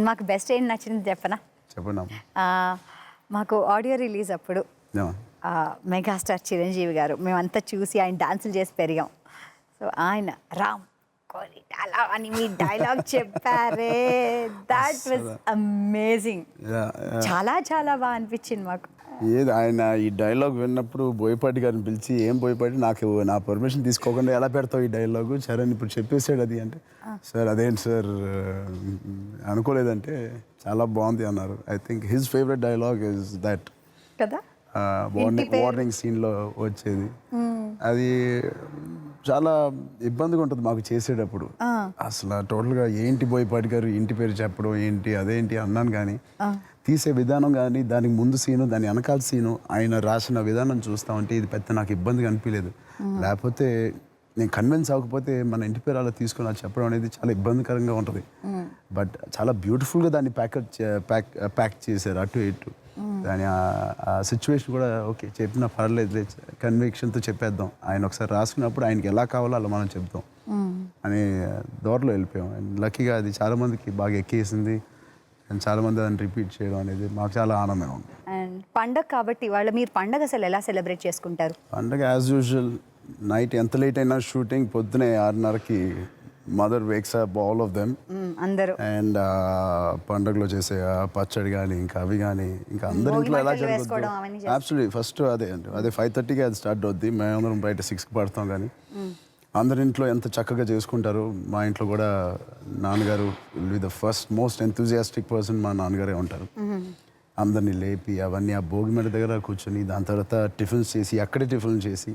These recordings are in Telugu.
మాకు బెస్ట్ ఏంటి నచ్చింది చెప్పనా? చెప్పండి. మాకు ఆడియో రిలీజ్ అప్పుడు మెగాస్టార్ చిరంజీవి గారు మేమంతా చూసి ఆయన డాన్సులు చేసి పెరిగాం. సో ఆయన రామ్ కోరి అలా అని మీ డైలాగ్ చెప్పారే, దాట్ వాజ్ అమేజింగ్. చాలా చాలా బాగా అనిపించింది మాకు. ఏది ఆయన ఈ డైలాగ్ విన్నప్పుడు బోయపాటి గారిని పిలిచి, ఏం బోయపాటి నాకు నా పర్మిషన్ తీసుకోకుండా ఎలా పెడతావు ఈ డైలాగు, చరణ్ ఇప్పుడు చెప్పేసాడు అది అంటే, సార్ అదేంటి సార్ అనుకోలేదంటే చాలా బాగుంది అన్నారు. I think his favourite dialogue is that కదా, వార్నింగ్ సీన్లో వచ్చేది. అది చాలా ఇబ్బందిగా ఉంటుంది మాకు చేసేటప్పుడు. అసలు టోటల్గా ఏంటి బోయపాటి గారు ఇంటి పేరు చెప్పడం ఏంటి అదేంటి అన్నాను, కానీ తీసే విధానం కానీ దానికి ముందు సీను దాని వెనకాల సీను ఆయన రాసిన విధానం చూస్తా ఉంటే ఇది పెద్ద నాకు ఇబ్బందిగా అనిపించలేదు. లేకపోతే నేను కన్విన్స్ అవ్వకపోతే మన ఇంటి పేరు అలా తీసుకుని అది చెప్పడం అనేది చాలా ఇబ్బందికరంగా ఉంటుంది. బట్ చాలా బ్యూటిఫుల్గా దాన్ని ప్యాక్ చేశారు అటు ఇటు. దాని ఆ సిచ్యువేషన్ కూడా ఓకే చెప్పినా పర్లేదు, కన్విక్షన్తో చెప్పేద్దాం, ఆయన ఒకసారి రాసుకున్నప్పుడు ఆయనకి ఎలా కావాలో అలా మనం చెప్తాం అని దూరంలో వెళ్ళిపోయాం. అండ్ లక్కీగా అది చాలామందికి బాగా ఎక్కేసింది అండ్ చాలామంది దాన్ని రిపీట్ చేయడం అనేది మాకు చాలా ఆనందంగా ఉంది. అండ్ పండగ కాబట్టి వాళ్ళు మీరు పండగ అసలు ఎలా సెలబ్రేట్ చేసుకుంటారు? పండగ యాజ్ యూజువల్ నైట్ ఎంత లేట్ అయినా షూటింగ్ పొద్దునే 6:30కి mother wakes up all of them అందరూ. అండ్ పండగలో చేసే పచ్చడి కానీ ఇంకా అవి కానీ ఇంకా అందరి ఇంట్లో ఎలా జరుగుతుంది అబ్సల్యూట్లీ ఫస్ట్ అదే అండి, అదే 5:30కి అది స్టార్ట్ అవుద్ది. మేమందరం బయట 6కి పడతాం, కానీ అందరి ఇంట్లో ఎంత చక్కగా చేసుకుంటారు. మా ఇంట్లో కూడా నాన్నగారు will be the first most enthusiastic person మా నాన్నగారే ఉంటారు. అందరినీ లేపి అవన్నీ ఆ భోగి మీద దగ్గర కూర్చొని దాని తర్వాత టిఫిన్స్ చేసి అక్కడే టిఫిన్ చేసి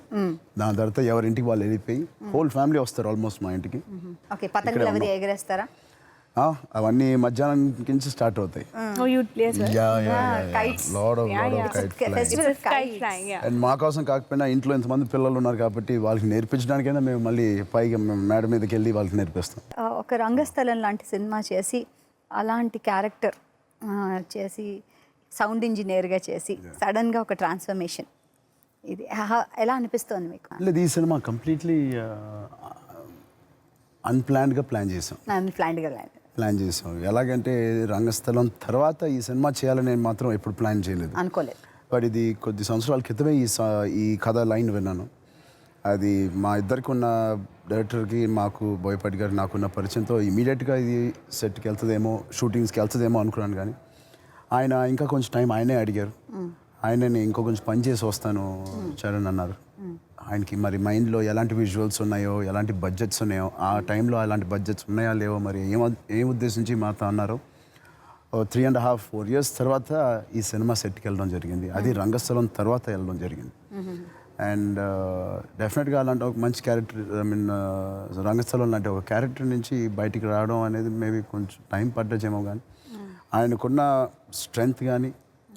దాని తర్వాత ఎవరింటికి వాళ్ళు వెళ్ళిపోయి హోల్ ఫ్యామిలీ వస్తారు ఆల్మోస్ట్ మా ఇంటికి. అవన్నీ మధ్యాహ్నం నుంచి స్టార్ట్ అవుతాయి. అండ్ మా కోసం కాకపోయినా ఇంట్లో ఎంతమంది పిల్లలు ఉన్నారు కాబట్టి వాళ్ళకి నేర్పించడానికైనా మేము మళ్ళీ పైగా మేడ మీదకి వెళ్ళి వాళ్ళకి నేర్పిస్తాం. ఒక రంగస్థలం లాంటి సినిమా చేసి అలాంటి క్యారెక్టర్ చేసి సౌండ్ ఇంజనీర్గా చేసి సడన్గా ఒక ట్రాన్స్ఫర్మేషన్, ఇది ఎలా అనిపిస్తుంది మీకు? లేదు, ఈ సినిమా కంప్లీట్లీ అన్ప్లాన్డ్గా ప్లాన్ చేసాం. ఎలాగంటే రంగస్థలం తర్వాత ఈ సినిమా చేయాలని నేను మాత్రం ఎప్పుడు ప్లాన్ చేయలేదు, అనుకోలేదు. బట్ ఇది కొద్ది సంవత్సరాల క్రితమే ఈ కథ లైన్ విన్నాను. అది మా ఇద్దరికి ఉన్న డైరెక్టర్కి మాకు బోయపాటి గారికి నాకున్న పరిచయంతో ఇమీడియట్గా ఇది సెట్కి వెళ్తుందేమో షూటింగ్స్కి వెళ్తుందేమో అనుకున్నాను, కానీ ఆయన ఇంకా కొంచెం టైం ఆయనే అడిగారు. ఆయనని ఇంకో కొంచెం పని చేసి వస్తాను చరణ్ అన్నారు. ఆయనకి మరి మైండ్లో ఎలాంటి విజువల్స్ ఉన్నాయో ఎలాంటి బడ్జెట్స్ ఉన్నాయో ఆ టైంలో అలాంటి బడ్జెట్స్ ఉన్నాయా లేవో మరి ఏం ఉద్దేశించి మాతో అన్నారో 3.5-4 years తర్వాత ఈ సినిమా సెట్కి వెళ్ళడం జరిగింది. అది రంగస్థలం తర్వాత వెళ్ళడం జరిగింది. అండ్ డెఫినెట్గా అలాంటి ఒక మంచి క్యారెక్టర్, ఐ మీన్ రంగస్థలం లాంటి ఒక క్యారెక్టర్ నుంచి బయటికి రావడం అనేది మేబీ కొంచెం టైం పడ్డేమో, కానీ ఆయనకున్న స్ట్రెంగ్త్ కానీ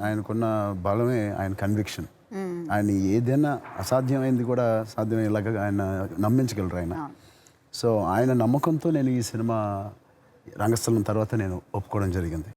ఆయనకున్న బలమే ఆయన కన్విక్షన్. ఆయన ఏదైనా అసాధ్యమైంది కూడా సాధ్యమయ్యేలాగా ఆయన నమ్మించగలరు ఆయన. సో ఆయన నమ్మకంతో నేను ఈ సినిమా రంగస్థలం తర్వాత నేను ఒప్పుకోవడం జరిగింది.